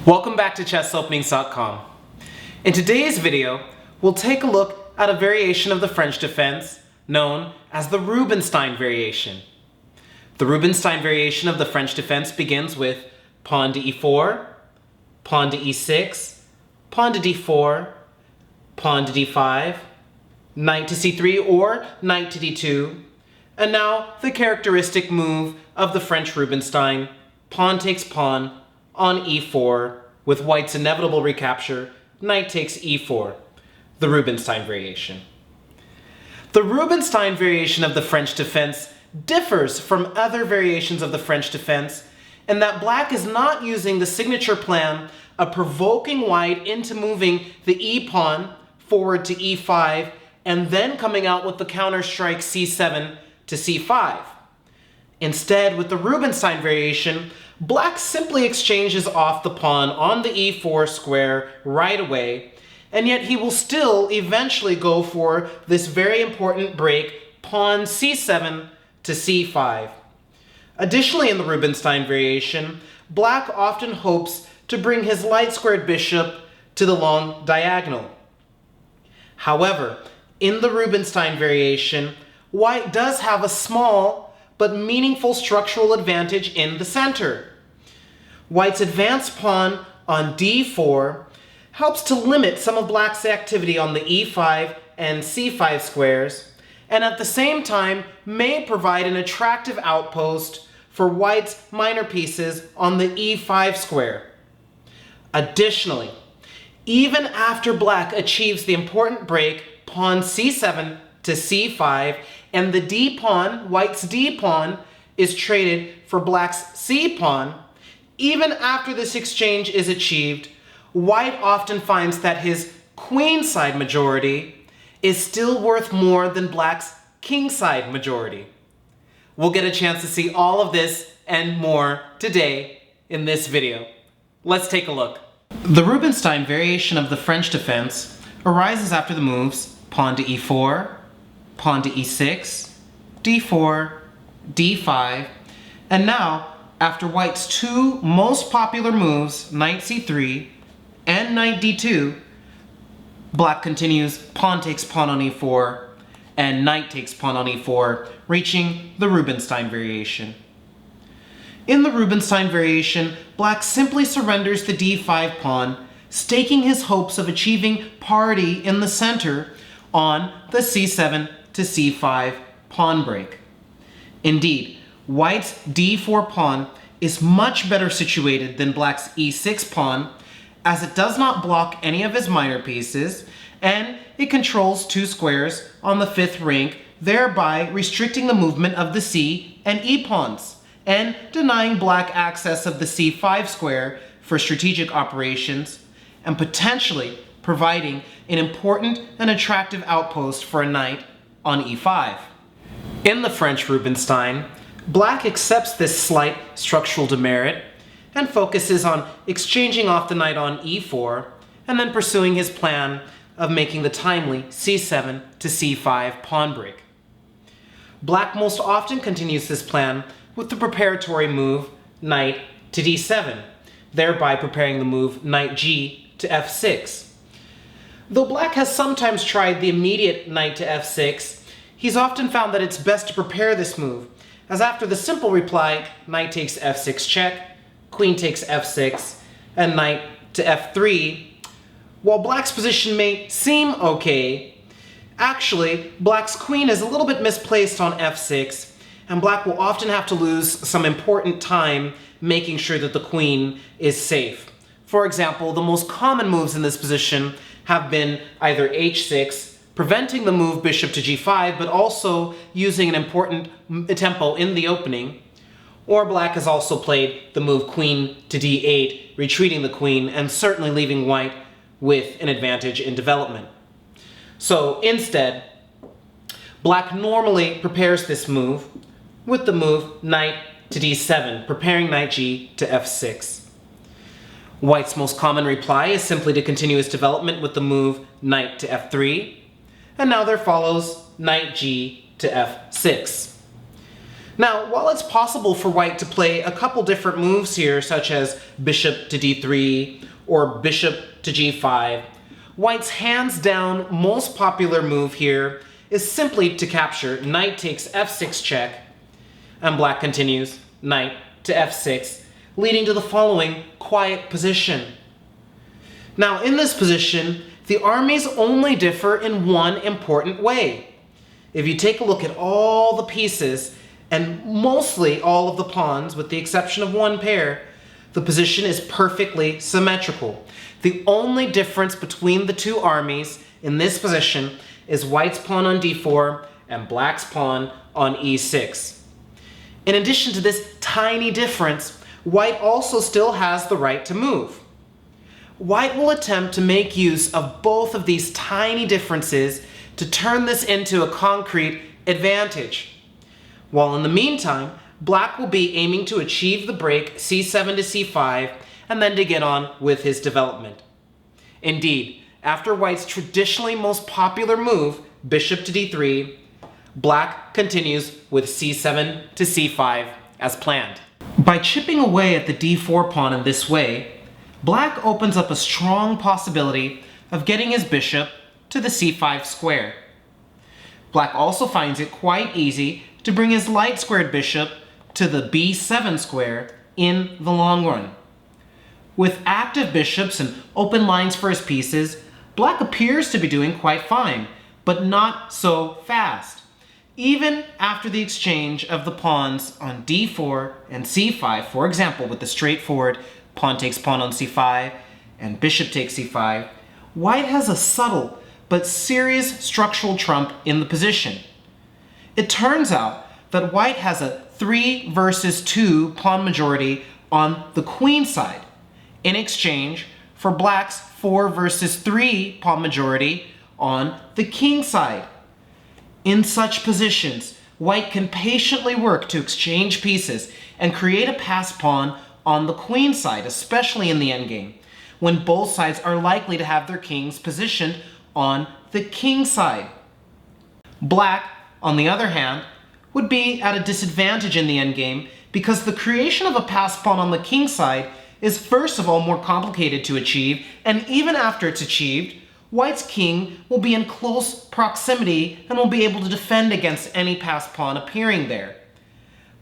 Welcome back to ChessOpenings.com. In today's video, we'll take a look at a variation of the French defense known as the Rubenstein Variation. The Rubenstein Variation of the French defense begins with pawn to e4, pawn to e6, pawn to d4, pawn to d5, knight to c3 or knight to d2, and now the characteristic move of the French Rubenstein, pawn takes pawn on e4 with white's inevitable recapture, knight takes e4, the Rubenstein Variation. The Rubenstein Variation of the French defense differs from other variations of the French defense in that black is not using the signature plan of provoking white into moving the e-pawn forward to e5 and then coming out with the counter-strike c7 to c5. Instead, with the Rubenstein Variation, black simply exchanges off the pawn on the e4 square right away, and yet he will still eventually go for this very important break, pawn c7 to c5. Additionally, in the Rubenstein Variation, black often hopes to bring his light-squared bishop to the long diagonal. However, in the Rubenstein Variation, white does have a small but meaningful structural advantage in the center. White's advanced pawn on d4 helps to limit some of black's activity on the e5 and c5 squares, and at the same time may provide an attractive outpost for white's minor pieces on the e5 square. Additionally, even after black achieves the important break pawn c7 to c5 and the d-pawn, white's d-pawn, is traded for black's c-pawn, even after this exchange is achieved, white often finds that his queenside majority is still worth more than black's kingside majority. We'll get a chance to see all of this and more today in this video. Let's take a look. The Rubenstein Variation of the French defense arises after the moves pawn to e4, pawn to e6, d4, d5, and now, after white's two most popular moves, knight c3 and knight d2, black continues pawn takes pawn on e4 and knight takes pawn on e4, reaching the Rubenstein Variation. In the Rubenstein Variation, black simply surrenders the d5 pawn, staking his hopes of achieving parity in the center on the c7 to c5 pawn break. Indeed, white's d4 pawn is much better situated than black's e6 pawn, as it does not block any of his minor pieces, and it controls two squares on the fifth rank, thereby restricting the movement of the c and e pawns, and denying black access of the c5 square for strategic operations, and potentially providing an important and attractive outpost for a knight on e5. In the French Rubenstein, black accepts this slight structural demerit and focuses on exchanging off the knight on e4 and then pursuing his plan of making the timely c7 to c5 pawn break. Black most often continues this plan with the preparatory move knight to d7, thereby preparing the move knight g to f6. Though black has sometimes tried the immediate knight to f6, he's often found that it's best to prepare this move, as after the simple reply, knight takes f6 check, queen takes f6, and knight to f3, while black's position may seem okay, actually, black's queen is a little bit misplaced on f6, and black will often have to lose some important time making sure that the queen is safe. For example, the most common moves in this position have been either h6, preventing the move bishop to g5, but also using an important tempo in the opening, or black has also played the move queen to d8, retreating the queen and certainly leaving white with an advantage in development. So instead, black normally prepares this move with the move knight to d7, preparing knight g to f6. White's most common reply is simply to continue his development with the move knight to f3, and now there follows knight g to f6. Now, while it's possible for white to play a couple different moves here, such as bishop to d3 or bishop to g5, white's hands down most popular move here is simply to capture knight takes f6 check, and black continues knight to f6, leading to the following quiet position. Now, in this position, the armies only differ in one important way. If you take a look at all the pieces, and mostly all of the pawns, with the exception of one pair, the position is perfectly symmetrical. The only difference between the two armies in this position is white's pawn on d4 and black's pawn on e6. In addition to this tiny difference, white also still has the right to move. White will attempt to make use of both of these tiny differences to turn this into a concrete advantage. While in the meantime, black will be aiming to achieve the break c7 to c5 and then to get on with his development. Indeed, after white's traditionally most popular move, bishop to d3, black continues with c7 to c5 as planned. By chipping away at the d4 pawn in this way, black opens up a strong possibility of getting his bishop to the c5 square. Black also finds it quite easy to bring his light squared bishop to the b7 square in the long run. With active bishops and open lines for his pieces, black appears to be doing quite fine, but not so fast. Even after the exchange of the pawns on d4 and c5, for example with the straightforward pawn takes pawn on c5 and bishop takes c5, white has a subtle but serious structural trump in the position. It turns out that white has a 3 versus 2 pawn majority on the queen side, in exchange for black's 4 versus 3 pawn majority on the king side. In such positions, white can patiently work to exchange pieces and create a passed pawn on the queen side, especially in the endgame, when both sides are likely to have their kings positioned on the king side. Black, on the other hand, would be at a disadvantage in the endgame because the creation of a passed pawn on the king side is first of all more complicated to achieve, and even after it's achieved, white's king will be in close proximity and will be able to defend against any passed pawn appearing there.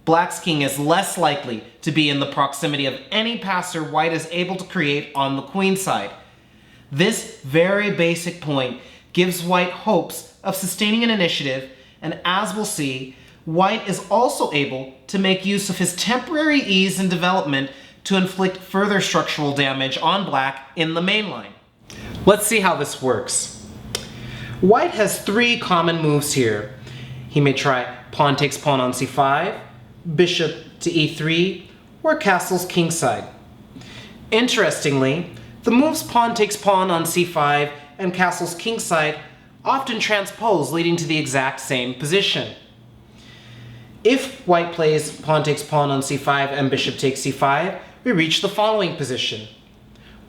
Black's king is less likely to be in the proximity of any passer white is able to create on the queen side. This very basic point gives white hopes of sustaining an initiative, and as we'll see, white is also able to make use of his temporary ease in development to inflict further structural damage on black in the main line. Let's see how this works. White has 3 common moves here. He may try pawn takes pawn on c5, bishop to e3, or castles kingside. Interestingly, the moves pawn takes pawn on c5 and castles kingside often transpose, leading to the exact same position. If white plays pawn takes pawn on c5 and bishop takes c5, we reach the following position.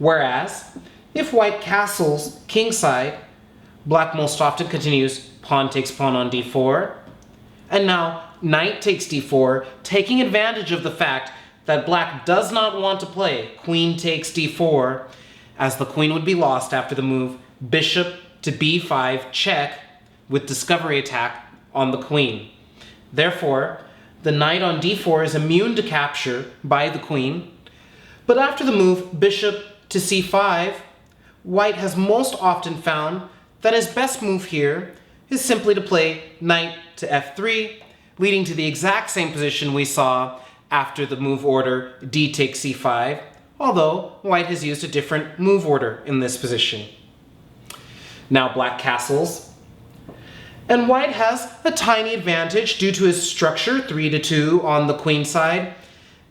Whereas, if white castles kingside, black most often continues pawn takes pawn on d4, and now knight takes d4, taking advantage of the fact that black does not want to play queen takes d4, as the queen would be lost after the move bishop to b5 check with discovery attack on the queen. Therefore, the knight on d4 is immune to capture by the queen, but after the move bishop to c5, white has most often found that his best move here is simply to play knight to f3, leading to the exact same position we saw after the move order d takes c5, although white has used a different move order in this position. Now black castles, and white has a tiny advantage due to his structure 3-2 on the queen side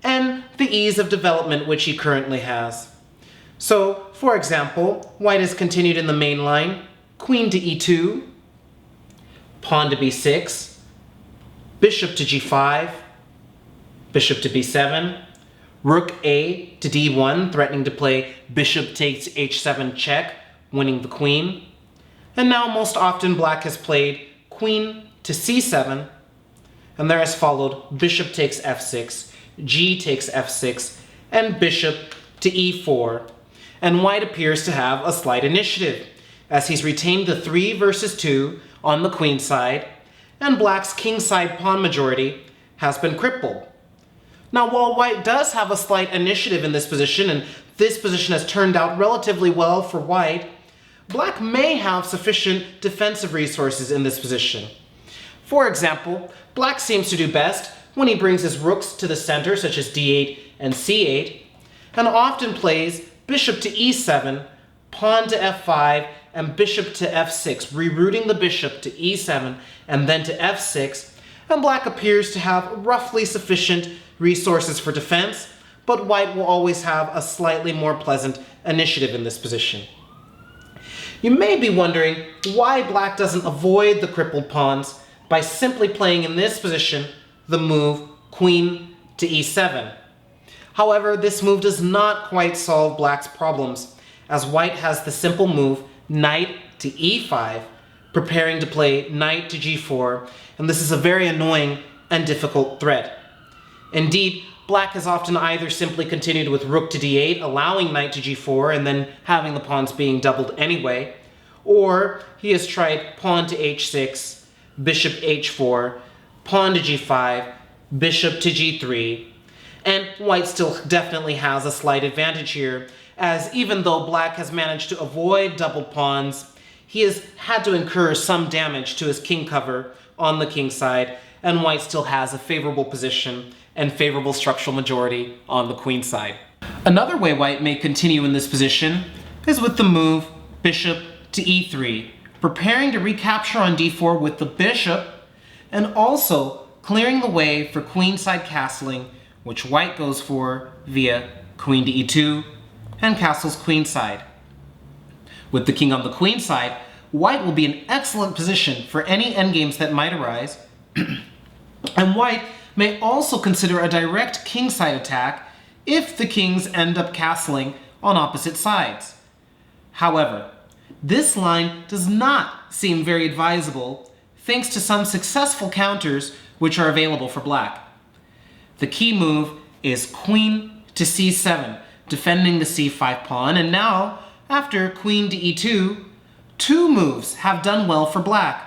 and the ease of development which he currently has. So, for example, white has continued in the main line, queen to e2, pawn to b6, bishop to g5, bishop to b7, rook a to d1, threatening to play bishop takes h7 check, winning the queen. And now most often black has played queen to c7, and there is followed bishop takes f6, g takes f6, and bishop to e4. And white appears to have a slight initiative, as he's retained the 3 versus 2 on the queen side, and black's kingside pawn majority has been crippled. Now, while white does have a slight initiative in this position, and this position has turned out relatively well for white, black may have sufficient defensive resources in this position. For example, black seems to do best when he brings his rooks to the center, such as d8 and c8, and often plays bishop to e7, pawn to f5, and bishop to f6, rerouting the bishop to e7 and then to f6, and black appears to have roughly sufficient resources for defense, but white will always have a slightly more pleasant initiative in this position. You may be wondering why black doesn't avoid the crippled pawns by simply playing in this position the move queen to e7. However, this move does not quite solve black's problems, as white has the simple move knight to e5, preparing to play knight to g4, and this is a very annoying and difficult threat. Indeed, black has often either simply continued with rook to d8, allowing knight to g4 and then having the pawns being doubled anyway, or he has tried pawn to h6, bishop h4, pawn to g5, bishop to g3, and white still definitely has a slight advantage here, as even though black has managed to avoid double pawns, he has had to incur some damage to his king cover on the king side, and white still has a favorable position and favorable structural majority on the queen side. Another way white may continue in this position is with the move bishop to e3, preparing to recapture on d4 with the bishop, and also clearing the way for queenside castling, which white goes for via queen to e2 and castles queenside. With the king on the queen side, white will be in excellent position for any endgames that might arise, and white may also consider a direct kingside attack if the kings end up castling on opposite sides. However, this line does not seem very advisable thanks to some successful counters which are available for black. The key move is queen to c7, defending the c5 pawn, and now, after queen to e2, two moves have done well for black.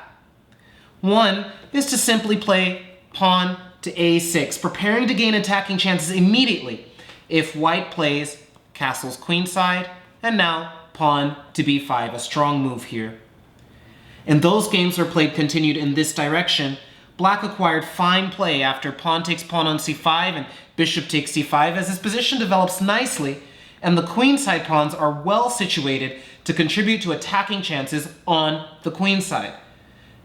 One is to simply play pawn to a6, preparing to gain attacking chances immediately if white plays castles queenside, and now pawn to b5, a strong move here. In those games where play continued in this direction, black acquired fine play after pawn takes pawn on c5 and bishop takes c5, as his position develops nicely and the queenside pawns are well situated to contribute to attacking chances on the queen side.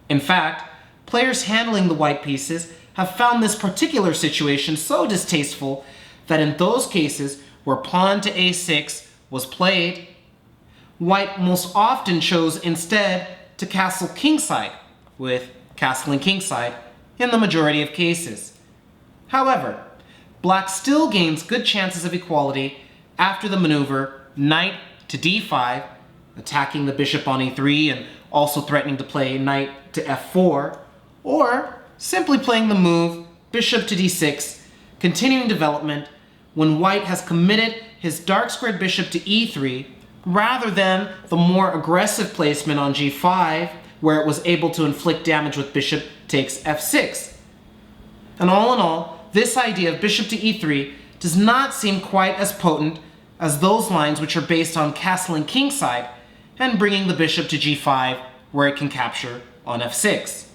In fact, players handling the white pieces have found this particular situation so distasteful that in those cases where pawn to a6 was played, white most often chose instead to castle kingside, with castling kingside in the majority of cases. However, black still gains good chances of equality after the maneuver knight to d5, attacking the bishop on e3 and also threatening to play knight to f4, or simply playing the move bishop to d6, continuing development when white has committed his dark squared bishop to e3 rather than the more aggressive placement on g5 where it was able to inflict damage with bishop takes f6. And all in all, this idea of bishop to e3 does not seem quite as potent as those lines which are based on castling kingside and bringing the bishop to g5 where it can capture on f6.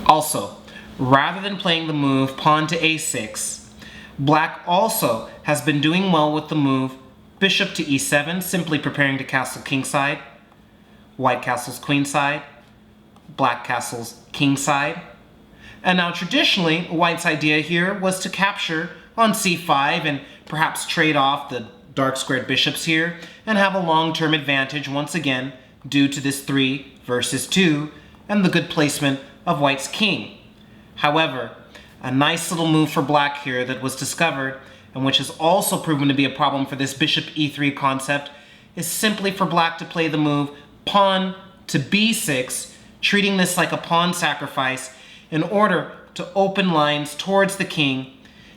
Also, rather than playing the move pawn to a6, black also has been doing well with the move bishop to e7, simply preparing to castle kingside, white castles queenside, black castles kingside. And now traditionally, white's idea here was to capture on c5 and perhaps trade off the dark squared bishops here and have a long-term advantage once again due to this 3 versus 2 and the good placement of white's king. However, a nice little move for black here that was discovered and which has also proven to be a problem for this bishop e3 concept is simply for black to play the move pawn to b6, treating this like a pawn sacrifice in order to open lines towards the king,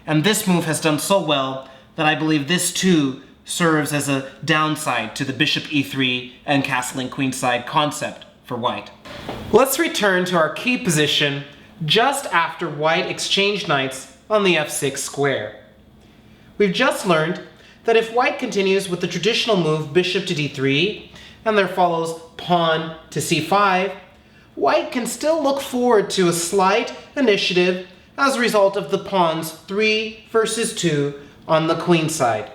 and this move has done so well that I believe this too serves as a downside to the bishop e3 and castling queenside concept for white. Let's return to our key position just after white exchanged knights on the f6 square. We've just learned that if white continues with the traditional move bishop to d3 and there follows pawn to c5, white can still look forward to a slight initiative as a result of the pawns 3 versus 2 on the queen side.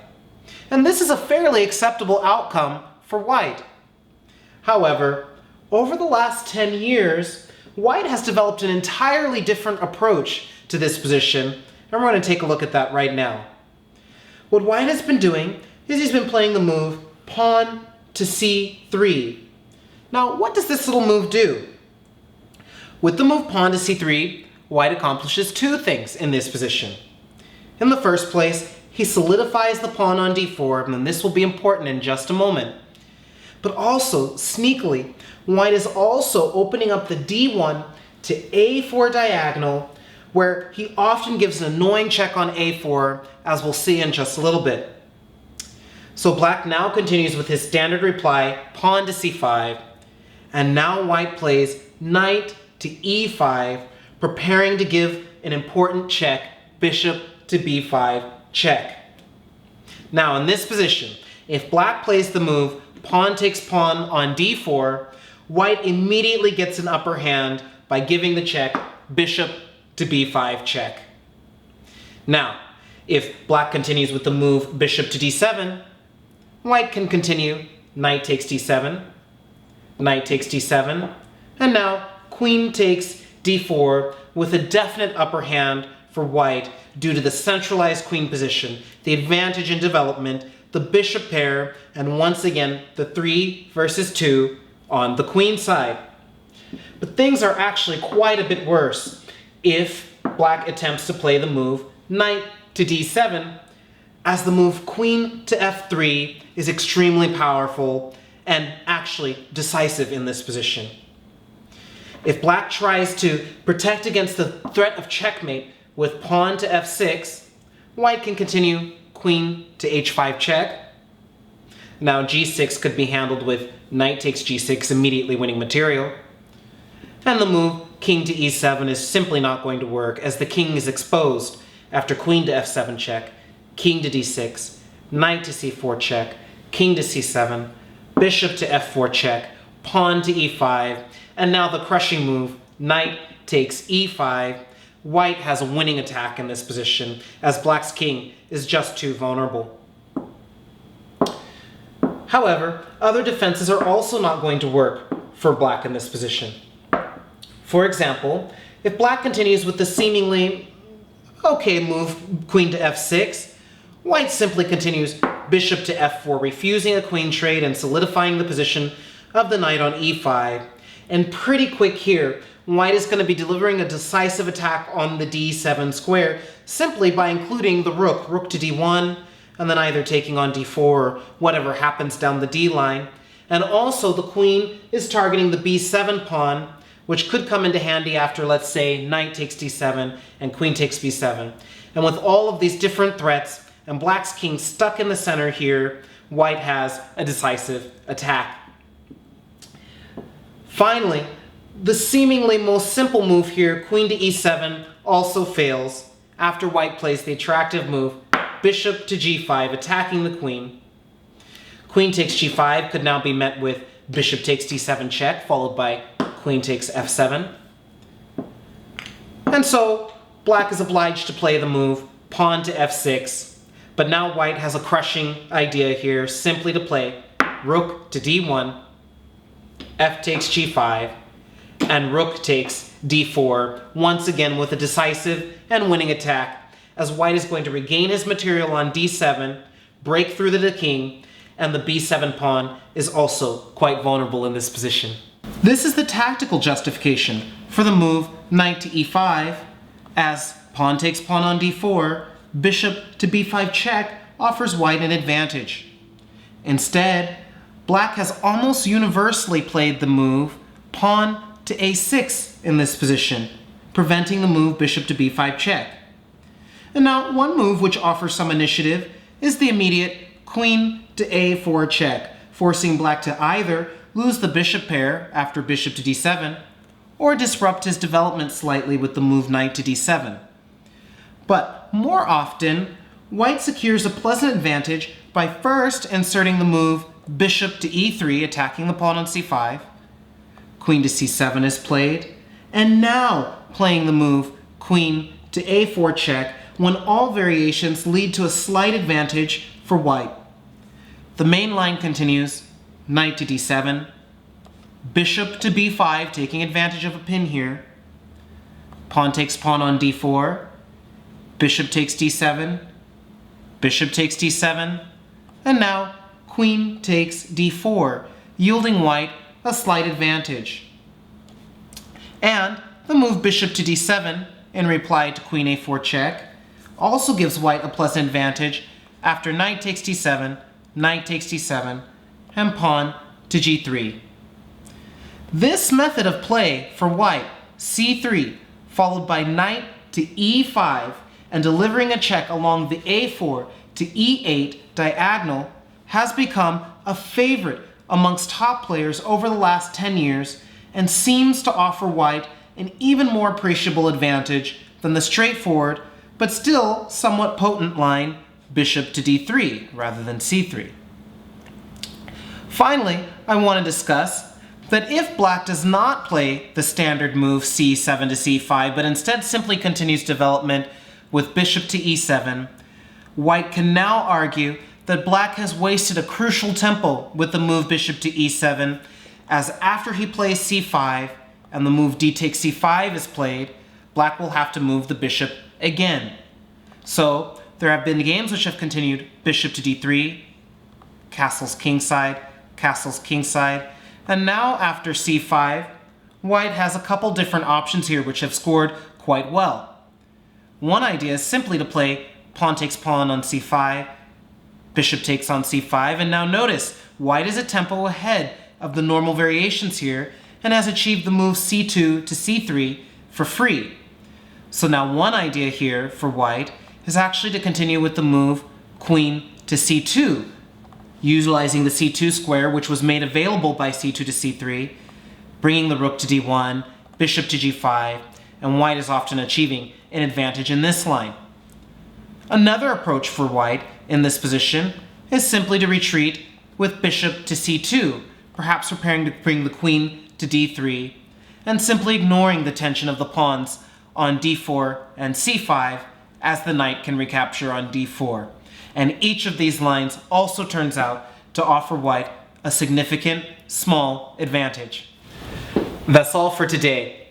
And this is a fairly acceptable outcome for white. However, over the last 10 years, white has developed an entirely different approach to this position, and we're going to take a look at that right now. What white has been doing is he's been playing the move pawn to c3. Now, what does this little move do? With the move pawn to c3, white accomplishes two things in this position. In the first place, he solidifies the pawn on d4, and this will be important in just a moment. But also, sneakily, white is also opening up the d1 to a4 diagonal, where he often gives an annoying check on a4, as we'll see in just a little bit. So black now continues with his standard reply, pawn to c5, and now white plays knight to e5, preparing to give an important check, bishop to b5 check. Now in this position, if black plays the move pawn takes pawn on d4, white immediately gets an upper hand by giving the check bishop to b5 check. Now, if black continues with the move bishop to d7, white can continue knight takes d7, knight takes d7, and now queen takes d4 with a definite upper hand for white due to the centralized queen position, the advantage in development, the bishop pair, and once again the 3 versus 2 on the queen side. But things are actually quite a bit worse if black attempts to play the move knight to d7, as the move queen to f3 is extremely powerful and actually decisive in this position. If black tries to protect against the threat of checkmate with pawn to f6, white can continue queen to h5 check. Now g6 could be handled with knight takes g6, immediately winning material. And the move king to e7 is simply not going to work, as the king is exposed after queen to f7 check, king to d6, knight to c4 check, king to c7, bishop to f4 check, pawn to e5, and now the crushing move, knight takes e5. White has a winning attack in this position, as black's king is just too vulnerable. However, other defenses are also not going to work for black in this position. For example, if black continues with the seemingly okay move queen to f6, white simply continues bishop to f4, refusing a queen trade and solidifying the position of the knight on e5. And pretty quick here, white is going to be delivering a decisive attack on the d7 square simply by including the rook to d1, and then either taking on d4 or whatever happens down the d line. And also the queen is targeting the b7 pawn, which could come into handy after, let's say, knight takes d7 and queen takes b7. And with all of these different threats and black's king stuck in the center here, white has a decisive attack. Finally, the seemingly most simple move here, queen to e7, also fails after white plays the attractive move bishop to g5, attacking the queen. Queen takes g5 could now be met with bishop takes d7 check, followed by queen takes f7. And so black is obliged to play the move pawn to f6, but now white has a crushing idea here, simply to play rook to d1, f takes g5, and rook takes d4, once again with a decisive and winning attack, as white is going to regain his material on d7, break through to the king, and the b7 pawn is also quite vulnerable in this position. This is the tactical justification for the move knight to e5, as pawn takes pawn on d4, bishop to b5 check offers white an advantage. Instead, black has almost universally played the move pawn to a6 in this position, preventing the move bishop to b5 check. And now one move which offers some initiative is the immediate queen to a4 check, forcing black to either lose the bishop pair after bishop to d7, or disrupt his development slightly with the move knight to d7. But more often, white secures a pleasant advantage by first inserting the move bishop to e3, attacking the pawn on c5, queen to c7 is played, and now playing the move queen to a4 check when all variations lead to a slight advantage for white. The main line continues, knight to d7, bishop to b5, taking advantage of a pin here, pawn takes pawn on d4, bishop takes d7, bishop takes d7, and now queen takes d4, yielding white a slight advantage. And the move bishop to d7 in reply to queen a4 check also gives white a pleasant advantage after knight takes d7, knight takes d7, and pawn to g3. This method of play for white, c3, followed by knight to e5, and delivering a check along the a4 to e8 diagonal, has become a favorite amongst top players over the last 10 years and seems to offer white an even more appreciable advantage than the straightforward but still somewhat potent line bishop to d3 rather than c3. Finally, I want to discuss that if black does not play the standard move c7 to c5 but instead simply continues development with bishop to e7, white can now argue that black has wasted a crucial tempo with the move bishop to e7, as after he plays c5 and the move d takes c5 is played, black will have to move the bishop again. So there have been games which have continued bishop to d3, castles kingside, and now after c5, white has a couple different options here which have scored quite well. One idea is simply to play pawn takes pawn on c5, bishop takes on c5, and now notice white is a tempo ahead of the normal variations here and has achieved the move c2 to c3 for free. So now one idea here for white is actually to continue with the move queen to c2, utilizing the c2 square which was made available by c2 to c3, bringing the rook to d1, bishop to g5, and white is often achieving an advantage in this line. Another approach for white in this position is simply to retreat with bishop to c2, perhaps preparing to bring the queen to d3, and simply ignoring the tension of the pawns on d4 and c5 as the knight can recapture on d4. And each of these lines also turns out to offer white a significant small advantage. That's all for today.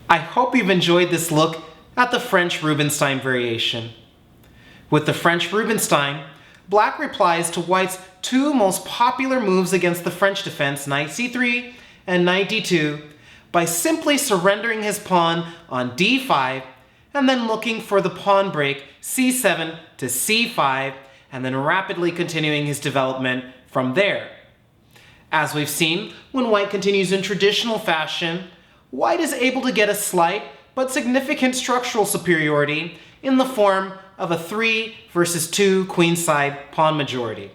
I hope you've enjoyed this look at the French Rubenstein variation. With the French Rubenstein, black replies to white's two most popular moves against the French defense, knight c3 and knight d2, by simply surrendering his pawn on d5 and then looking for the pawn break c7 to c5 and then rapidly continuing his development from there. As we've seen, when white continues in traditional fashion, white is able to get a slight but significant structural superiority in the form of a 3 versus 2 queenside pawn majority.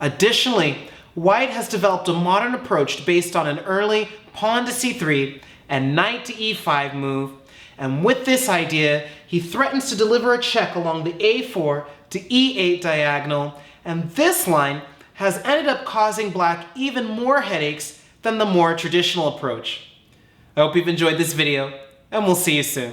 Additionally, white has developed a modern approach based on an early pawn to c3 and knight to e5 move, and with this idea, he threatens to deliver a check along the a4 to e8 diagonal, and this line has ended up causing black even more headaches than the more traditional approach. I hope you've enjoyed this video, and we'll see you soon.